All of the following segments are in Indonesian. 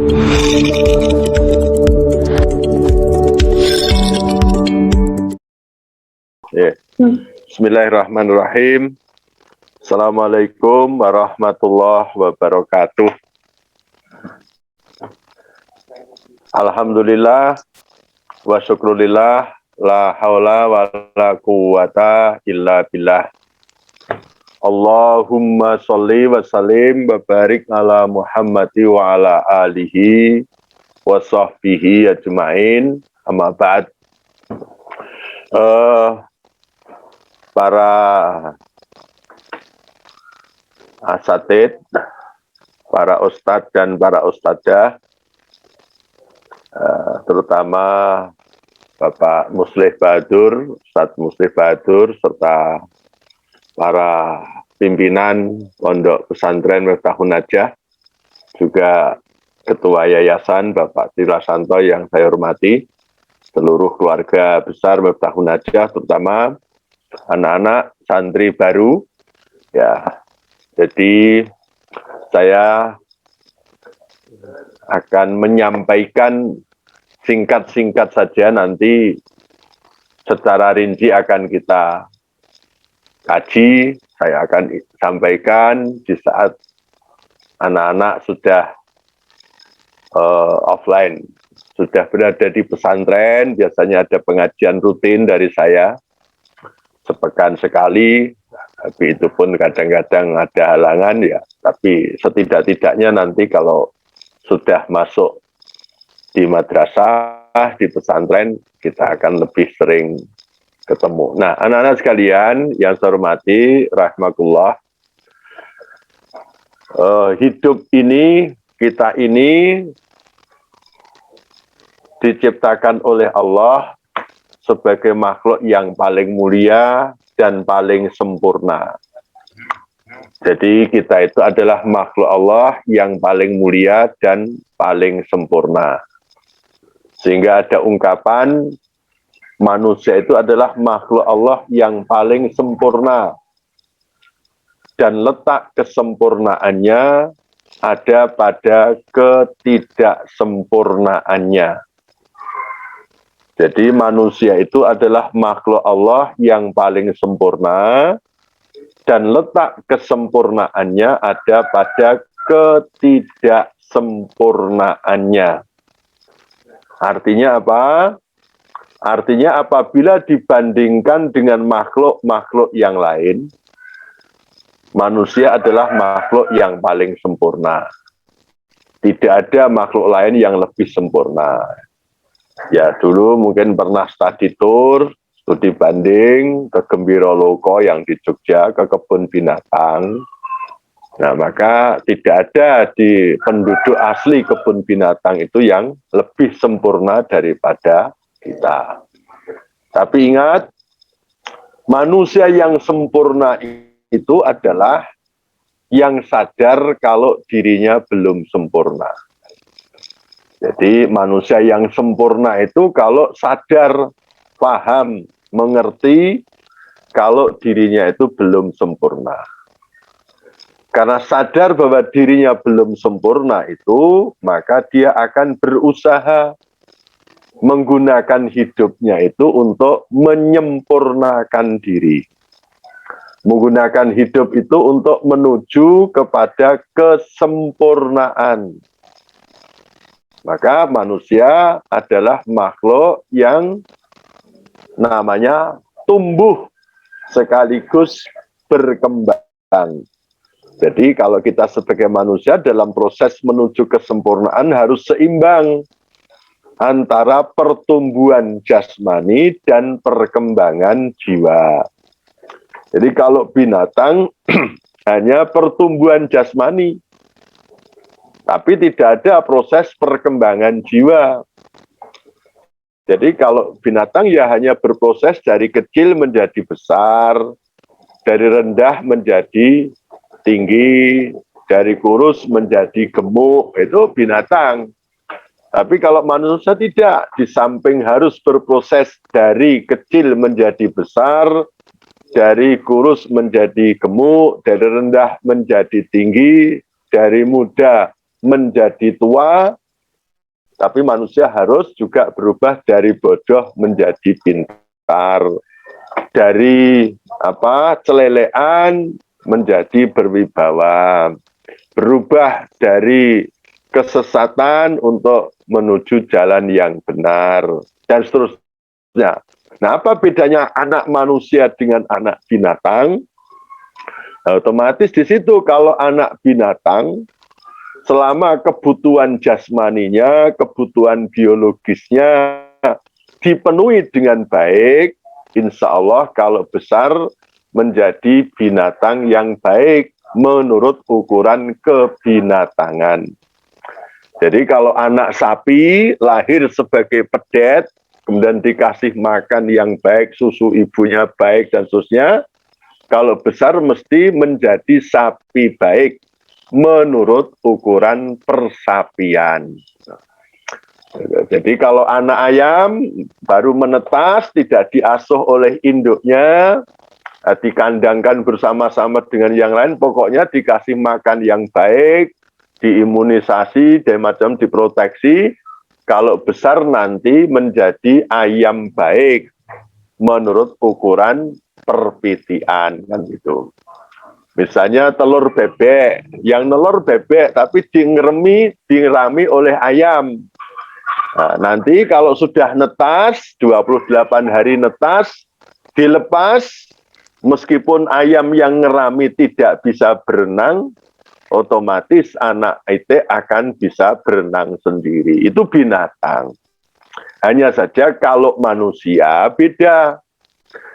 Ya. Bismillahirrahmanirrahim. Assalamualaikum warahmatullahi wabarakatuh. Alhamdulillah wa syukrulillah, la haula wa la quwata illa billah. Allahumma sholli wa sallim wa barik ala Muhammadi wa ala alihi wa sahbihi ajma'in. Amma ba'd. Para asatid, para ustadz dan para ustadzah, terutama Bapak Muslih Bahadur, Ustadz Muslih Bahadur, serta para pimpinan Pondok Pesantren Miftahun Najah, juga Ketua Yayasan Bapak Tilasanto yang saya hormati, seluruh keluarga besar Miftahun Najah, terutama anak-anak santri baru, ya. Jadi saya akan menyampaikan singkat-singkat saja, nanti secara rinci akan kita kaji. Saya akan sampaikan di saat anak-anak sudah offline, sudah berada di pesantren. Biasanya ada pengajian rutin dari saya, sepekan sekali, tapi itu pun kadang-kadang ada halangan ya. Tapi setidak-tidaknya nanti kalau sudah masuk di madrasah, di pesantren, kita akan lebih sering ketemu. Nah, anak-anak sekalian yang saya hormati, rahimakumullah, hidup ini, kita ini diciptakan oleh Allah sebagai makhluk yang paling mulia dan paling sempurna. Jadi kita itu adalah makhluk Allah yang paling mulia dan paling sempurna. Sehingga ada ungkapan manusia itu adalah makhluk Allah yang paling sempurna. Dan letak kesempurnaannya ada pada ketidaksempurnaannya. Jadi manusia itu adalah makhluk Allah yang paling sempurna, dan letak kesempurnaannya ada pada ketidaksempurnaannya. Artinya apa? Artinya apabila dibandingkan dengan makhluk-makhluk yang lain, manusia adalah makhluk yang paling sempurna. Tidak ada makhluk lain yang lebih sempurna. Ya, dulu mungkin pernah studi tour, studi banding ke Gembira Loko yang di Jogja, ke kebun binatang. Nah, maka tidak ada di penduduk asli kebun binatang itu yang lebih sempurna daripada kita. Tapi ingat, manusia yang sempurna itu adalah yang sadar kalau dirinya belum sempurna. Jadi manusia yang sempurna itu kalau sadar, paham, mengerti kalau dirinya itu belum sempurna. Karena sadar bahwa dirinya belum sempurna itu, maka dia akan berusaha menggunakan hidupnya itu untuk menyempurnakan diri. Menggunakan hidup itu untuk menuju kepada kesempurnaan. Maka manusia adalah makhluk yang namanya tumbuh sekaligus berkembang. Jadi kalau kita sebagai manusia dalam proses menuju kesempurnaan harus seimbang antara pertumbuhan jasmani dan perkembangan jiwa. Jadi kalau binatang hanya pertumbuhan jasmani, tapi tidak ada proses perkembangan jiwa. Jadi kalau binatang ya hanya berproses dari kecil menjadi besar, dari rendah menjadi tinggi, dari kurus menjadi gemuk, itu binatang. Tapi kalau manusia tidak, di samping harus berproses dari kecil menjadi besar, dari kurus menjadi gemuk, dari rendah menjadi tinggi, dari muda menjadi tua, tapi manusia harus juga berubah dari bodoh menjadi pintar, dari celelean menjadi berwibawa, berubah dari kesesatan untuk menuju jalan yang benar, dan seterusnya. Nah, apa bedanya anak manusia dengan anak binatang? Nah, otomatis di situ kalau anak binatang, selama kebutuhan jasmaninya, kebutuhan biologisnya dipenuhi dengan baik, insya Allah kalau besar menjadi binatang yang baik menurut ukuran kebinatangan. Jadi kalau anak sapi lahir sebagai pedet, kemudian dikasih makan yang baik, susu ibunya baik, dan seterusnya, kalau besar mesti menjadi sapi baik menurut ukuran persapian. Jadi kalau anak ayam baru menetas, tidak diasuh oleh induknya, dikandangkan bersama-sama dengan yang lain, pokoknya dikasih makan yang baik, diimunisasi, dan macam diproteksi, kalau besar nanti menjadi ayam baik menurut ukuran perpitian, kan gitu. Misalnya telur bebek, yang nelur bebek tapi dirami oleh ayam. Nah, nanti kalau sudah netas, 28 hari netas, dilepas, meskipun ayam yang ngerami tidak bisa berenang, otomatis anak itu akan bisa berenang sendiri. Itu binatang. Hanya saja kalau manusia beda.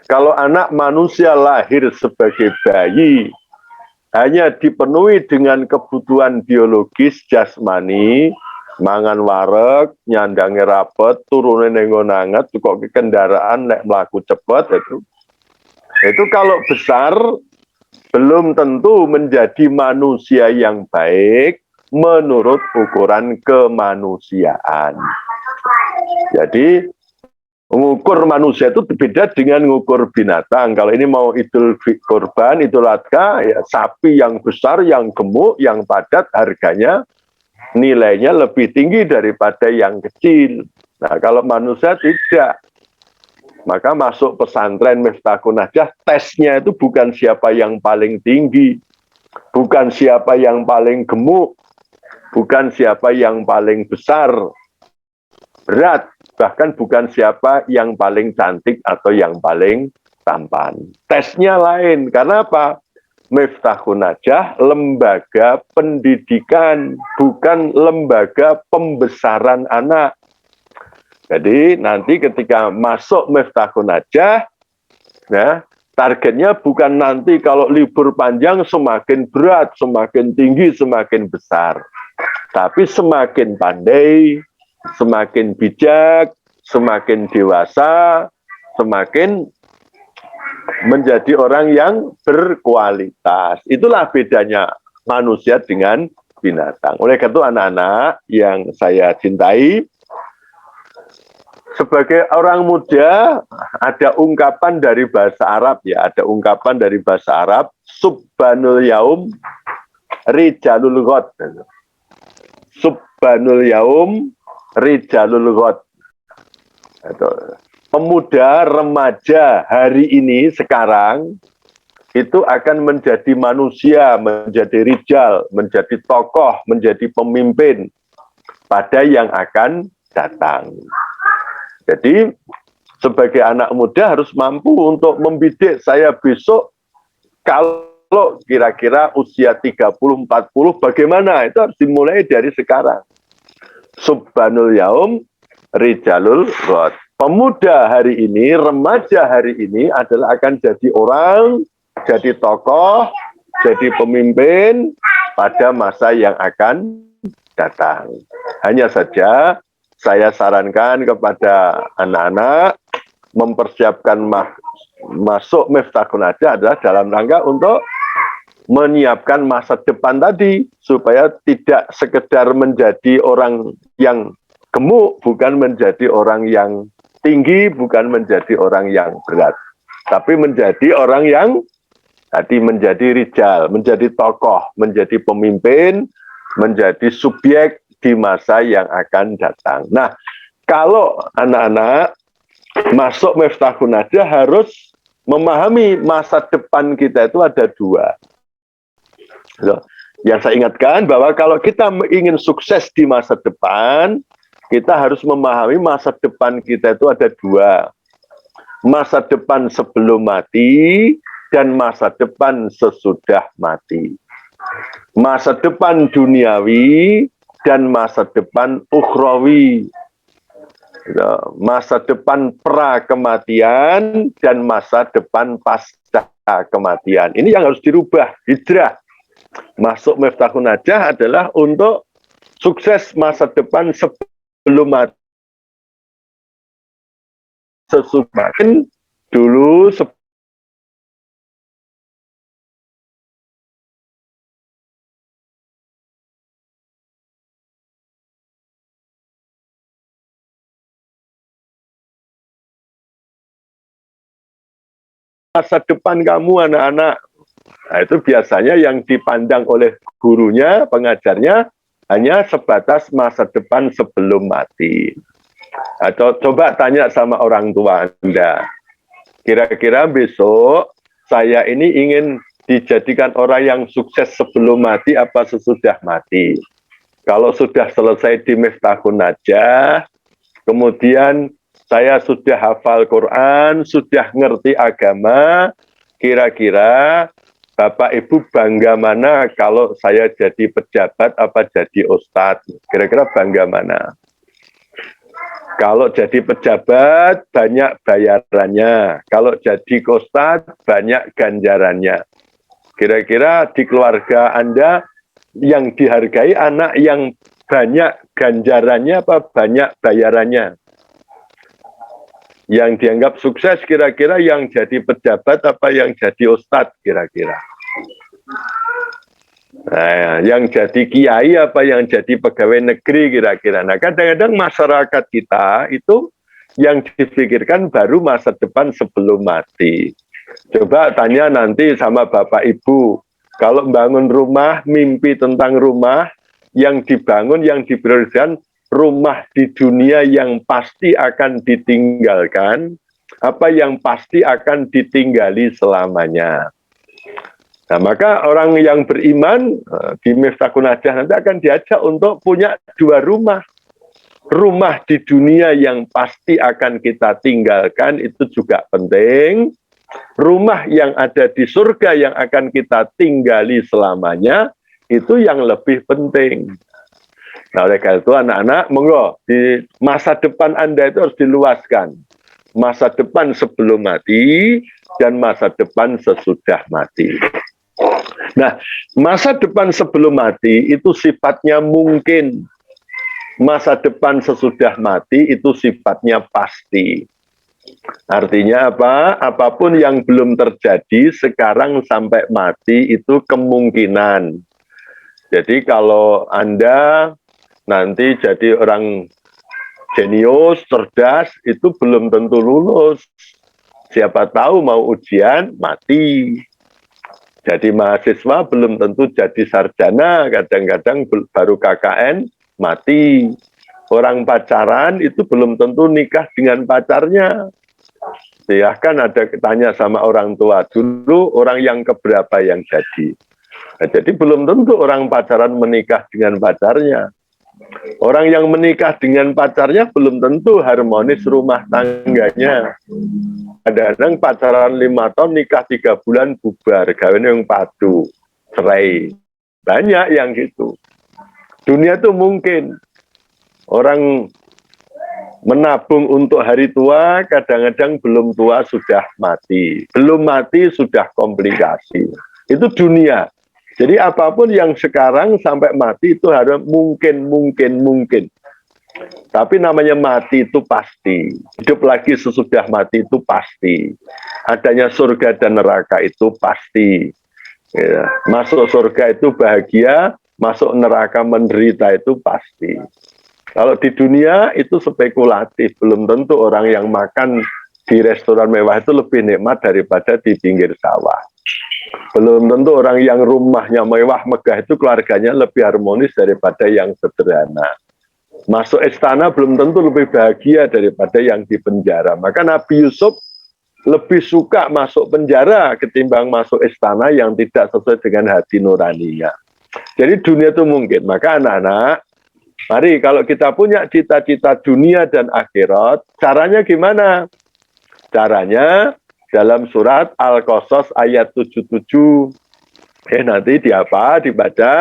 Kalau anak manusia lahir sebagai bayi, hanya dipenuhi dengan kebutuhan biologis jasmani, mangan wareg, nyandangi rapet, turunin nengonanget, kok ke kendaraan nek melaku cepet itu. Itu kalau besar belum tentu menjadi manusia yang baik menurut ukuran kemanusiaan. Jadi mengukur manusia itu berbeda dengan mengukur binatang. Kalau ini mau idul kurban, idul adha, ya sapi yang besar, yang gemuk, yang padat, harganya nilainya lebih tinggi daripada yang kecil. Nah, kalau manusia tidak. Maka masuk pesantren Miftahun Najah, tesnya itu bukan siapa yang paling tinggi, bukan siapa yang paling gemuk, bukan siapa yang paling besar, berat, bahkan bukan siapa yang paling cantik atau yang paling tampan. Tesnya lain, karena apa? Miftahun Najah lembaga pendidikan, bukan lembaga pembesaran anak. Jadi nanti ketika masuk Miftahun Najah, ya, targetnya bukan nanti kalau libur panjang semakin berat, semakin tinggi, semakin besar. Tapi semakin pandai, semakin bijak, semakin dewasa, semakin menjadi orang yang berkualitas. Itulah bedanya manusia dengan binatang. Oleh karena itu anak-anak yang saya cintai, sebagai orang muda ada ungkapan dari bahasa Arab, ya, ada ungkapan dari bahasa Arab, subbanul yaum rijalul ghad. Subbanul yaum rijalul ghad. Pemuda remaja hari ini sekarang itu akan menjadi manusia, menjadi rijal, menjadi tokoh, menjadi pemimpin pada yang akan datang. Jadi sebagai anak muda harus mampu untuk membidik saya besok kalau kira-kira usia 30-40 bagaimana, itu harus dimulai dari sekarang. Subbanul yaum rijalul ghad. Pemuda hari ini, remaja hari ini adalah akan jadi orang, jadi tokoh, jadi pemimpin pada masa yang akan datang. Hanya saja saya sarankan kepada anak-anak mempersiapkan masuk Miftahun Najah adalah dalam rangka untuk menyiapkan masa depan tadi, supaya tidak sekedar menjadi orang yang gemuk, bukan menjadi orang yang tinggi, bukan menjadi orang yang berat, tapi menjadi orang yang tadi menjadi rijal, menjadi tokoh, menjadi pemimpin, menjadi subjek di masa yang akan datang. Nah, kalau anak-anak masuk Miftahun Najah harus memahami masa depan kita itu ada dua. Yang saya ingatkan bahwa kalau kita ingin sukses di masa depan, kita harus memahami masa depan kita itu ada dua. Masa depan sebelum mati dan masa depan sesudah mati. Masa depan duniawi dan masa depan ukhrawi. Masa depan pra kematian dan masa depan pasca kematian. Ini yang harus dirubah, hijrah. Masuk Miftahun Najah adalah untuk sukses masa depan sebelum mati. Sesudah dulu masa depan kamu anak-anak. Nah, itu biasanya yang dipandang oleh gurunya, pengajarnya hanya sebatas masa depan sebelum mati. Atau coba tanya sama orang tua Anda, kira-kira besok saya ini ingin dijadikan orang yang sukses sebelum mati apa sesudah mati? Kalau sudah selesai di Miftahun Najah, kemudian saya sudah hafal Quran, sudah ngerti agama, kira-kira Bapak Ibu bangga mana kalau saya jadi pejabat apa jadi ustadz? Kira-kira bangga mana? Kalau jadi pejabat, banyak bayarannya. Kalau jadi ustadz, banyak ganjarannya. Kira-kira di keluarga Anda yang dihargai anak yang banyak ganjarannya apa banyak bayarannya? Yang dianggap sukses kira-kira yang jadi pejabat apa yang jadi ustadz kira-kira? Nah, yang jadi kiai apa yang jadi pegawai negeri kira-kira. Nah, kadang-kadang masyarakat kita itu yang dipikirkan baru masa depan sebelum mati. Coba tanya nanti sama Bapak Ibu, kalau bangun rumah, mimpi tentang rumah, yang dibangun, yang diprioritaskan, rumah di dunia yang pasti akan ditinggalkan, apa yang pasti akan ditinggali selamanya. Nah, maka orang yang beriman di Miftahun Najah nanti akan diajak untuk punya dua rumah. Rumah di dunia yang pasti akan kita tinggalkan itu juga penting. Rumah yang ada di surga yang akan kita tinggali selamanya itu yang lebih penting. Nah, oleh karena itu anak-anak, monggo di masa depan Anda itu harus diluaskan. Masa depan sebelum mati dan masa depan sesudah mati. Nah, masa depan sebelum mati itu sifatnya mungkin. Masa depan sesudah mati itu sifatnya pasti. Artinya apa? Apapun yang belum terjadi sekarang sampai mati itu kemungkinan. Jadi kalau Anda nanti jadi orang jenius, cerdas, itu belum tentu lulus. Siapa tahu mau ujian, mati. Jadi mahasiswa belum tentu jadi sarjana, kadang-kadang baru KKN, mati. Orang pacaran itu belum tentu nikah dengan pacarnya. Ya kan ada tanya sama orang tua, dulu orang yang keberapa yang jadi. Nah, jadi belum tentu orang pacaran menikah dengan pacarnya. Orang yang menikah dengan pacarnya belum tentu harmonis rumah tangganya. Kadang-kadang pacaran 5 tahun, nikah 3 bulan, bubar. Gawin yang padu, cerai. Banyak yang gitu. Dunia itu mungkin. Orang menabung untuk hari tua, kadang-kadang belum tua sudah mati. Belum mati sudah komplikasi. Itu dunia. Jadi apapun yang sekarang sampai mati itu harus mungkin. Tapi namanya mati itu pasti. Hidup lagi sesudah mati itu pasti. Adanya surga dan neraka itu pasti. Ya. Masuk surga itu bahagia, masuk neraka menderita itu pasti. Kalau di dunia itu spekulatif. Belum tentu orang yang makan di restoran mewah itu lebih nikmat daripada di pinggir sawah. Belum tentu orang yang rumahnya mewah megah itu keluarganya lebih harmonis daripada yang sederhana. Masuk istana belum tentu lebih bahagia daripada yang di penjara. Maka Nabi Yusuf lebih suka masuk penjara ketimbang masuk istana yang tidak sesuai dengan hati nuraninya. Jadi dunia itu mungkin. Maka anak-anak, mari kalau kita punya cita-cita dunia dan akhirat, caranya gimana? Caranya dalam surat Al-Qasas ayat 77. Nanti dibaca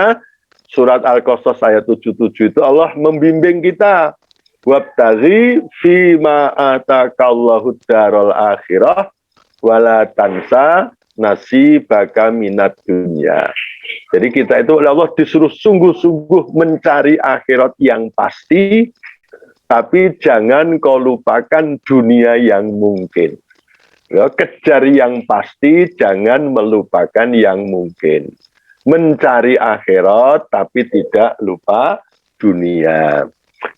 surat Al-Qasas ayat 77 itu Allah membimbing kita. Wabtaghi fima atakallahu darul akhirah wala tansa nasibaka minad dunya. Jadi kita itu oleh Allah disuruh sungguh-sungguh mencari akhirat yang pasti, tapi jangan kau lupakan dunia yang mungkin. Ya, kejar yang pasti, jangan melupakan yang mungkin. Mencari akhirat, tapi tidak lupa dunia.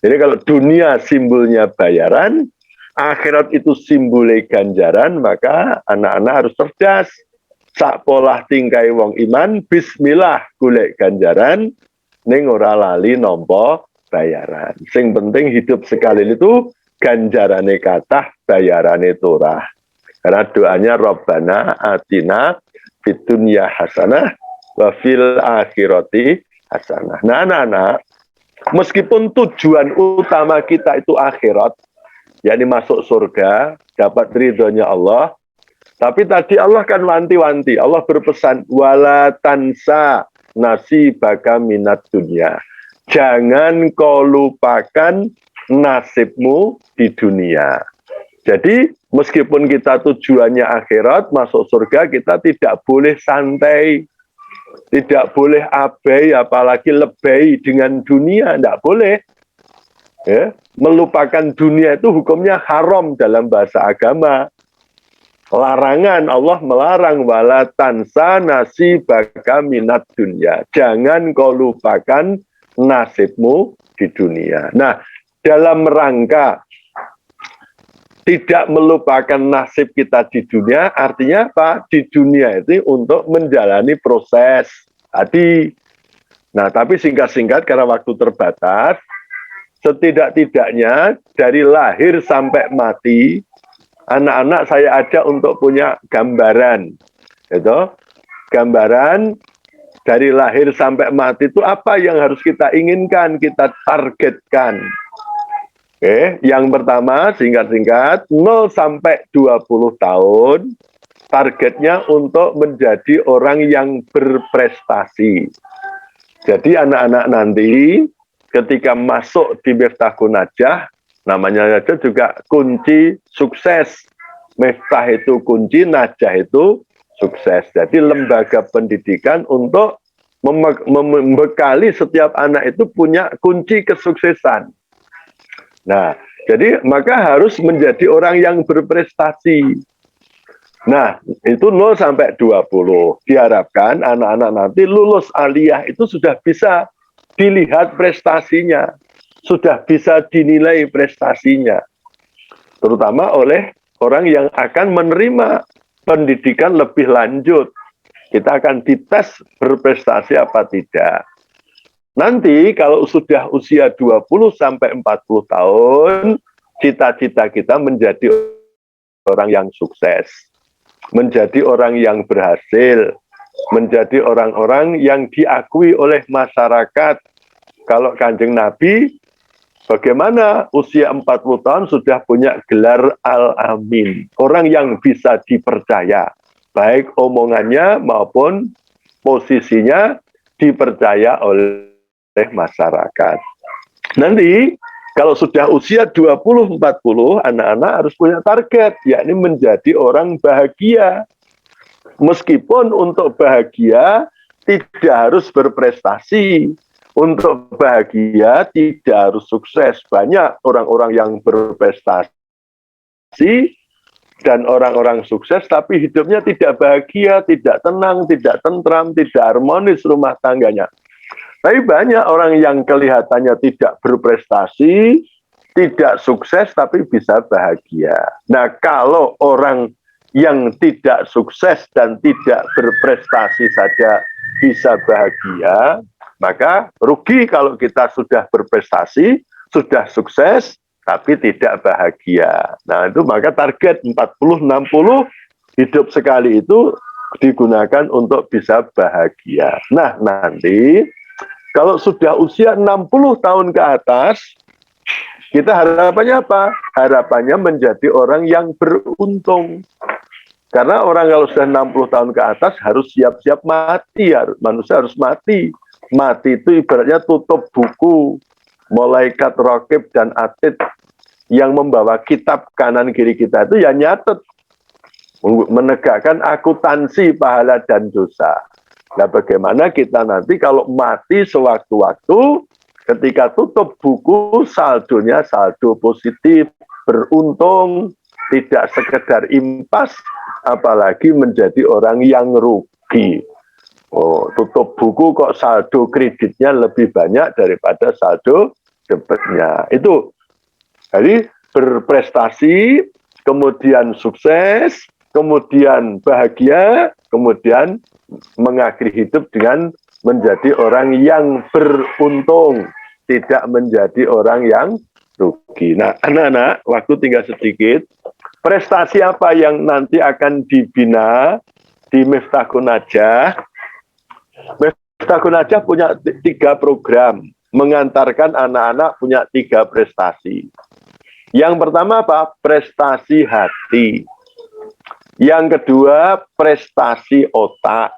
Jadi kalau dunia simbolnya bayaran, akhirat itu simbolnya ganjaran, maka anak-anak harus cerdas. Sak polah tingkai wong iman, bismillah golek ganjaran, ning ora lali nampa bayaran. Sing penting hidup sekali itu ganjarane kathah, bayarane turah. Karena doanya Rabbana atina fid dunya hasanah wa fil akhirati hasanah. Nah, anak-anak, meskipun tujuan utama kita itu akhirat, yakni masuk surga, dapat ridhonya Allah, tapi tadi Allah kan wanti-wanti. Allah berpesan, wala tansa nasibaka minat dunia. Jangan kau lupakan nasibmu di dunia. Jadi, meskipun kita tujuannya akhirat, masuk surga, kita tidak boleh santai. Tidak boleh abai, apalagi lebay dengan dunia. Tidak boleh. Ya, melupakan dunia itu hukumnya haram dalam bahasa agama. Larangan, Allah melarang wala tansa nasibaka minat dunya. Jangan kau lupakan nasibmu di dunia. Nah, dalam rangka tidak melupakan nasib kita di dunia, artinya apa? Di dunia itu untuk menjalani proses tadi. Nah, tapi singkat-singkat karena waktu terbatas, setidak-tidaknya dari lahir sampai mati, anak-anak saya ajak untuk punya gambaran. Gitu. Gambaran dari lahir sampai mati itu apa yang harus kita inginkan, kita targetkan. Oke, yang pertama singkat-singkat 0 sampai 20 tahun targetnya untuk menjadi orang yang berprestasi. Jadi anak-anak nanti ketika masuk di Miftahun Najah, namanya aja juga kunci sukses. Miftah itu kunci, Najah itu sukses. Jadi lembaga pendidikan untuk membekali setiap anak itu punya kunci kesuksesan. Nah, jadi maka harus menjadi orang yang berprestasi. Nah, itu 0 sampai 20. Diharapkan anak-anak nanti lulus aliyah itu sudah bisa dilihat prestasinya, sudah bisa dinilai prestasinya. Terutama oleh orang yang akan menerima pendidikan lebih lanjut. Kita akan dites berprestasi apa tidak. Nanti kalau sudah usia 20 sampai 40 tahun, cita-cita kita menjadi orang yang sukses, menjadi orang yang berhasil, menjadi orang-orang yang diakui oleh masyarakat. Kalau Kanjeng Nabi, bagaimana usia 40 tahun sudah punya gelar Al-Amin, orang yang bisa dipercaya, baik omongannya maupun posisinya dipercaya oleh masyarakat. Nanti kalau sudah usia 20-40, anak-anak harus punya target, yakni menjadi orang bahagia. Meskipun untuk bahagia tidak harus berprestasi, untuk bahagia tidak harus sukses. Banyak orang-orang yang berprestasi dan orang-orang sukses, tapi hidupnya tidak bahagia, tidak tenang, tidak tentram, tidak harmonis rumah tangganya. Tapi banyak orang yang kelihatannya tidak berprestasi, tidak sukses, tapi bisa bahagia. Nah, kalau orang yang tidak sukses dan tidak berprestasi saja bisa bahagia, maka rugi kalau kita sudah berprestasi, sudah sukses, tapi tidak bahagia. Nah, itu maka target 40-60 hidup sekali itu digunakan untuk bisa bahagia. Nah, nanti kalau sudah usia 60 tahun ke atas, kita harapannya apa? Harapannya menjadi orang yang beruntung. Karena orang kalau sudah 60 tahun ke atas harus siap-siap mati, manusia harus mati. Mati itu ibaratnya tutup buku, malaikat raqib dan atid yang membawa kitab kanan kiri kita itu ya nyatet, menegakkan akuntansi pahala dan dosa. Nah, bagaimana kita nanti kalau mati sewaktu-waktu, ketika tutup buku, saldonya saldo positif, beruntung, tidak sekedar impas, apalagi menjadi orang yang rugi. Oh, tutup buku kok saldo kreditnya lebih banyak daripada saldo debitnya. Itu, jadi berprestasi, kemudian sukses, kemudian bahagia, kemudian mengakhiri hidup dengan menjadi orang yang beruntung, tidak menjadi orang yang rugi. Nah, anak-anak, waktu tinggal sedikit. Prestasi apa yang nanti akan dibina di Miftahun Najah? Miftahun Najah punya 3 program, mengantarkan anak-anak punya 3 prestasi. Yang pertama apa? Prestasi hati. Yang kedua, prestasi otak.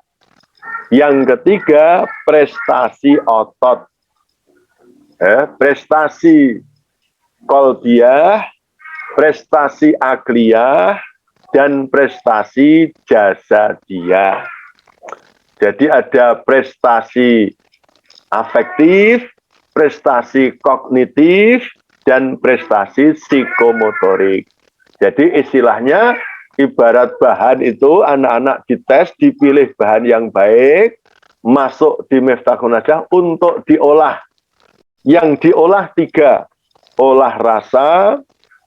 Yang ketiga, prestasi otot. Prestasi kolbiah, prestasi akliyah, dan prestasi jasadiah. Jadi ada prestasi afektif, prestasi kognitif, dan prestasi psikomotorik. Jadi istilahnya ibarat bahan itu anak-anak dites, dipilih bahan yang baik, masuk di Miftahun Najah untuk diolah. Yang diolah 3, olah rasa,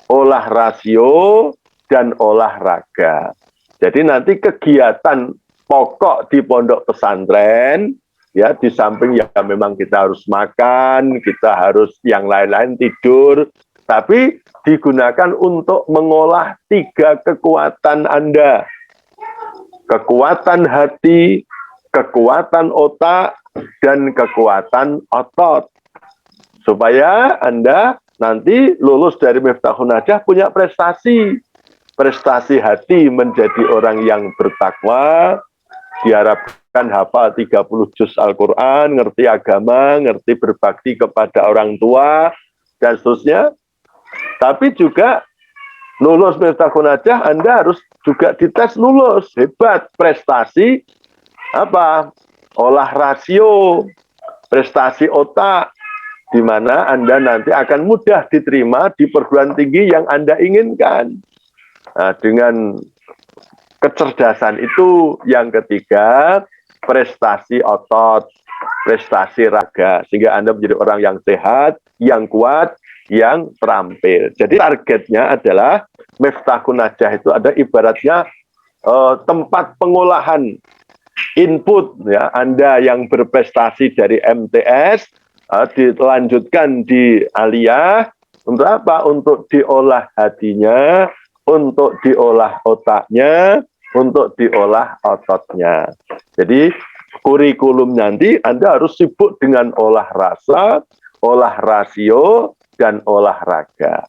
olah rasio, dan olahraga. Jadi nanti kegiatan pokok di pondok pesantren, ya di samping ya memang kita harus makan, kita harus yang lain-lain tidur, tapi digunakan untuk mengolah 3 kekuatan Anda. Kekuatan hati, kekuatan otak, dan kekuatan otot. Supaya Anda nanti lulus dari Miftahun Najah punya prestasi. Prestasi hati menjadi orang yang bertakwa, diharapkan hafal 30 juz Al-Quran, ngerti agama, ngerti berbakti kepada orang tua, dan seterusnya. Tapi juga lulus Miftahun Najah, Anda harus juga dites lulus. Hebat, prestasi apa? Olah rasio, prestasi otak, di mana Anda nanti akan mudah diterima di perguruan tinggi yang Anda inginkan. Nah, dengan kecerdasan itu yang ketiga, prestasi otot, prestasi raga, sehingga Anda menjadi orang yang sehat, yang kuat, yang terampil. Jadi targetnya adalah Miftahun Najah itu ada ibaratnya tempat pengolahan input, ya Anda yang berprestasi dari MTS dilanjutkan di aliyah untuk apa? Untuk diolah hatinya, untuk diolah otaknya, untuk diolah ototnya. Jadi kurikulum nanti Anda harus sibuk dengan olah rasa, olah rasio, dan olahraga.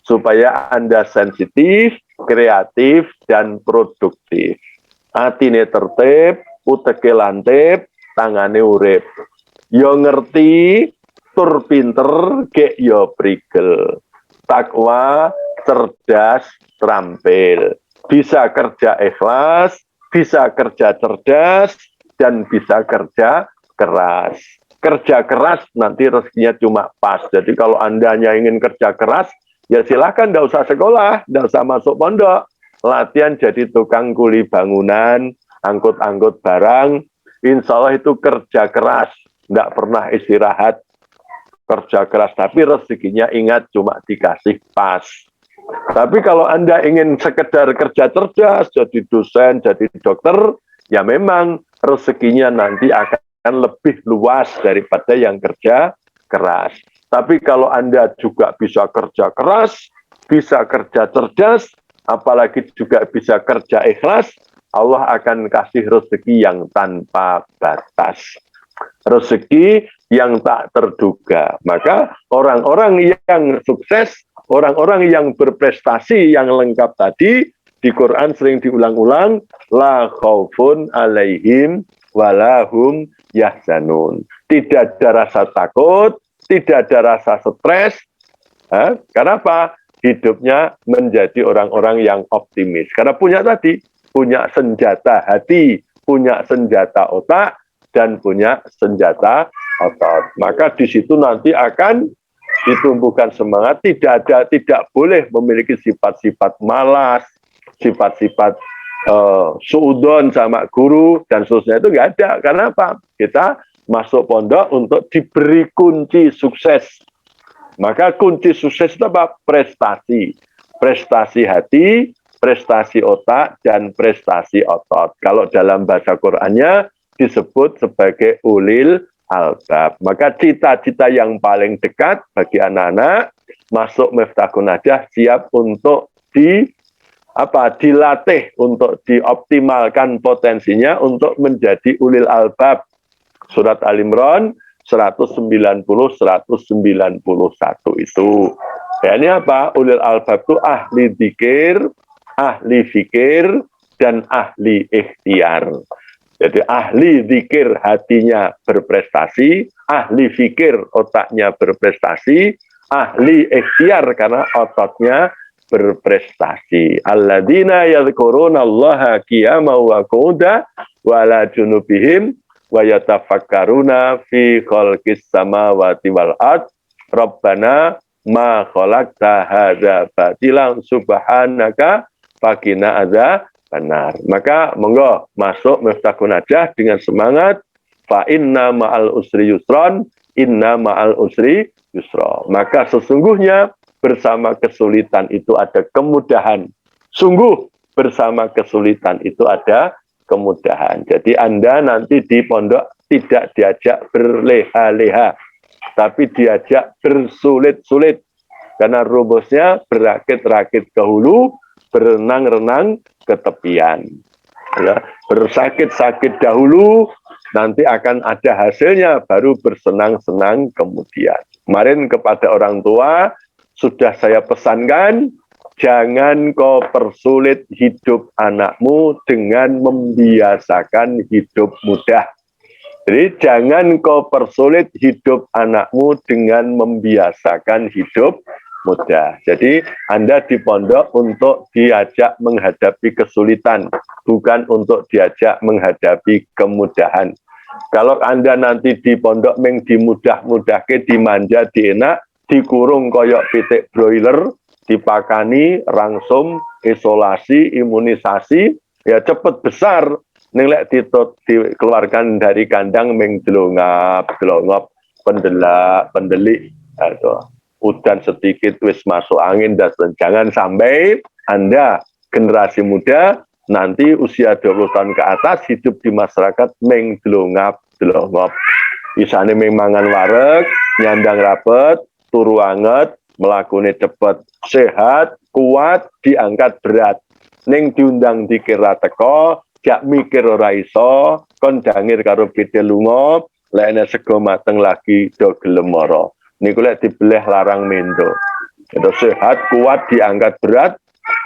Supaya Anda sensitif, kreatif, dan produktif. Atine tertib, uteke lantip, tangane urip. Yo ngerti, tur pinter, gek yo prigel. Takwa, cerdas, terampil. Bisa kerja ikhlas, bisa kerja cerdas, dan bisa kerja keras. Kerja keras nanti rezekinya cuma pas. Jadi kalau Anda hanya ingin kerja keras, ya silakan, nggak usah sekolah, nggak usah masuk pondok. Latihan jadi tukang kuli bangunan, angkut-angkut barang, insya Allah itu kerja keras. Nggak pernah istirahat, kerja keras, tapi rezekinya ingat cuma dikasih pas. Tapi kalau Anda ingin sekedar kerja cerdas, jadi dosen, jadi dokter, ya memang rezekinya nanti akan lebih luas daripada yang kerja keras. Tapi kalau Anda juga bisa kerja keras, bisa kerja cerdas, apalagi juga bisa kerja ikhlas, Allah akan kasih rezeki yang tanpa batas. Rezeki yang tak terduga. Maka orang-orang yang sukses, orang-orang yang berprestasi yang lengkap tadi, di Quran sering diulang-ulang, la khaufun alaihim walahum yahzanun. Tidak ada rasa takut, tidak ada rasa stres. Karena apa? Hidupnya menjadi orang-orang yang optimis. Karena punya tadi, punya senjata hati, punya senjata otak, dan punya senjata otot. Maka di situ nanti akan ditumbuhkan semangat, tidak boleh memiliki sifat-sifat malas, sifat-sifat suudon sama guru dan seterusnya, itu nggak ada. Karena apa? Kita masuk pondok untuk diberi kunci sukses. Maka kunci sukses itu apa? Prestasi. Prestasi hati, prestasi otak, dan prestasi otot. Kalau dalam bahasa Qur'annya disebut sebagai ulil albab. Maka cita-cita yang paling dekat bagi anak-anak masuk Miftahun Najah siap untuk dilatih, untuk dioptimalkan potensinya untuk menjadi ulil albab. Surat Al-Imran 190 191 itu. Ya, ini apa? Ulil albab itu ahli dzikir, ahli fikir, dan ahli ikhtiar. Jadi ahli zikir hatinya berprestasi, ahli fikir otaknya berprestasi, ahli ikhtiar karena ototnya berprestasi. Alladzina yadhkurunallaha qiyaman wa qu'udan wa ala junubihim wa yatafakkaruna fi khalqis samawati wal ard. Rabbana ma khalaqta hadza batilan subhanaka faqina adzab benar. Maka monggo masuk Miftahun Najah dengan semangat fa inna ma'al usri yusron, inna ma'al usri yusra. Maka sesungguhnya bersama kesulitan itu ada kemudahan. Sungguh bersama kesulitan itu ada kemudahan. Jadi Anda nanti di pondok tidak diajak berleha-leha, tapi diajak bersulit-sulit. Karena rumusnya berakit-rakit ke hulu, berenang-renang ke tepian. Ya, bersakit-sakit dahulu, nanti akan ada hasilnya, baru bersenang-senang kemudian. Kemarin kepada orang tua, sudah saya pesankan, jangan kau persulit hidup anakmu dengan membiasakan hidup mudah. Jadi jangan kau persulit hidup anakmu dengan membiasakan hidup mudah. Jadi Anda di pondok untuk diajak menghadapi kesulitan, bukan untuk diajak menghadapi kemudahan. Kalau Anda nanti di pondok meng dimudah-mudahke, dimanja, dienak, dikurung koyok pitik broiler, dipakani, rangsum, isolasi, imunisasi, ya cepet besar. Nilai dikeluarkan dari kandang meng delongap, pendelak, pendelik, atau udan sedikit wis masuk angin, dan jangan sampai Anda generasi muda nanti usia 20 tahun ke atas hidup di masyarakat meng delongap. Isane memangan wareg, nyandang rapet, turu anget, melakune cepet, sehat, kuat, diangkat berat. Ning diundang dikira teko, jak mikir ora iso, kon dangir karo pite lunga, lek sego mateng lagi do gelem mara. Niku lek dibeleh larang mendo. Itu sehat, kuat, diangkat berat,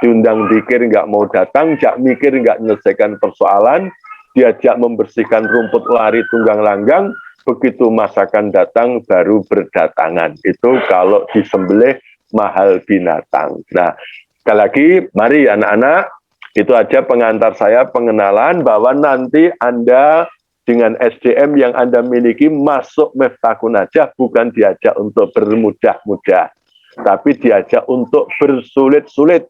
diundang dikir nggak mau datang, jak mikir nggak menyelesaikan persoalan, diajak membersihkan rumput lari tunggang langgang, begitu masakan datang baru berdatangan. Itu kalau disembelih mahal binatang. Nah, sekali lagi, mari anak-anak, itu aja pengantar saya pengenalan bahwa nanti Anda dengan SDM yang Anda miliki masuk Miftahun Najah bukan diajak untuk bermudah-mudah, tapi diajak untuk bersulit-sulit.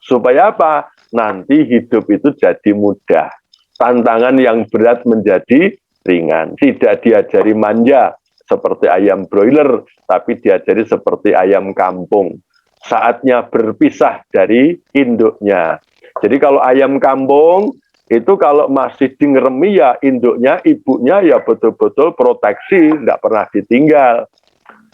Supaya apa? Nanti hidup itu jadi mudah. Tantangan yang berat menjadi ringan. Tidak diajari manja seperti ayam broiler, tapi diajari seperti ayam kampung. saatnya berpisah dari induknya. Jadi kalau ayam kampung, itu kalau masih dingeremi ya induknya, ibunya ya betul-betul proteksi, nggak pernah ditinggal.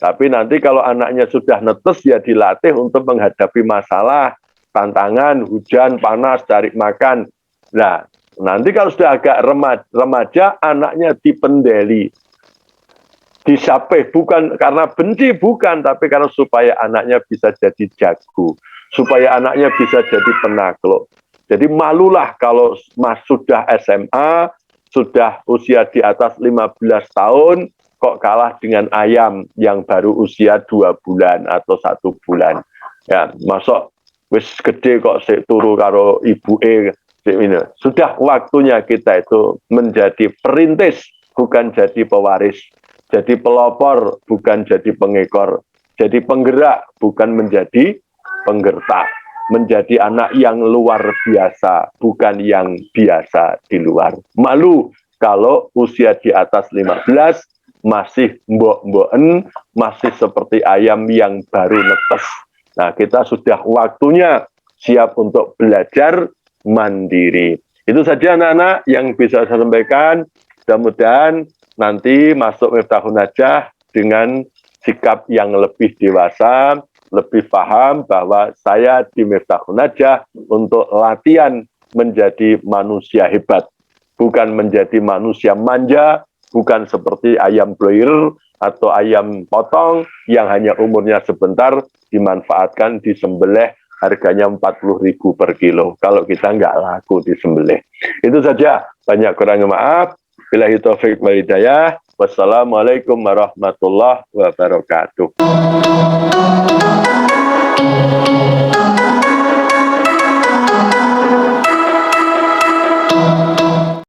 Tapi nanti kalau anaknya sudah netes ya dilatih untuk menghadapi masalah, tantangan, hujan, panas, cari makan. Nah, nanti kalau sudah agak remaja, anaknya dipendeli, disape, bukan karena benci, bukan, tapi karena supaya anaknya bisa jadi jago, supaya anaknya bisa jadi penakluk. Jadi malulah kalau sudah SMA, sudah usia di atas 15 tahun, kok kalah dengan ayam yang baru usia 2 bulan atau 1 bulan. Ya, masuk wis gede kok sik turu karo ibuke. Sudah waktunya kita itu menjadi perintis, bukan jadi pewaris. Jadi pelopor, bukan jadi pengekor. Jadi penggerak, bukan menjadi penggertak. Menjadi anak yang luar biasa, bukan yang biasa di luar. Malu kalau usia di atas 15, masih mbok-mboken, masih seperti ayam yang baru netes. Nah, kita sudah waktunya siap untuk belajar mandiri. Itu saja anak-anak yang bisa saya sampaikan. Mudah-mudahan nanti masuk Miftahun Najah dengan sikap yang lebih dewasa, lebih paham bahwa saya di Miftahun Najah untuk latihan menjadi manusia hebat, bukan menjadi manusia manja, bukan seperti ayam broiler atau ayam potong yang hanya umurnya sebentar, dimanfaatkan, disembelih, harganya 40.000 per kilo. Kalau kita nggak laku disembelih. Itu saja, banyak kurang maaf. Billahi taufiq wal hidayah. Wassalamualaikum warahmatullahi wabarakatuh.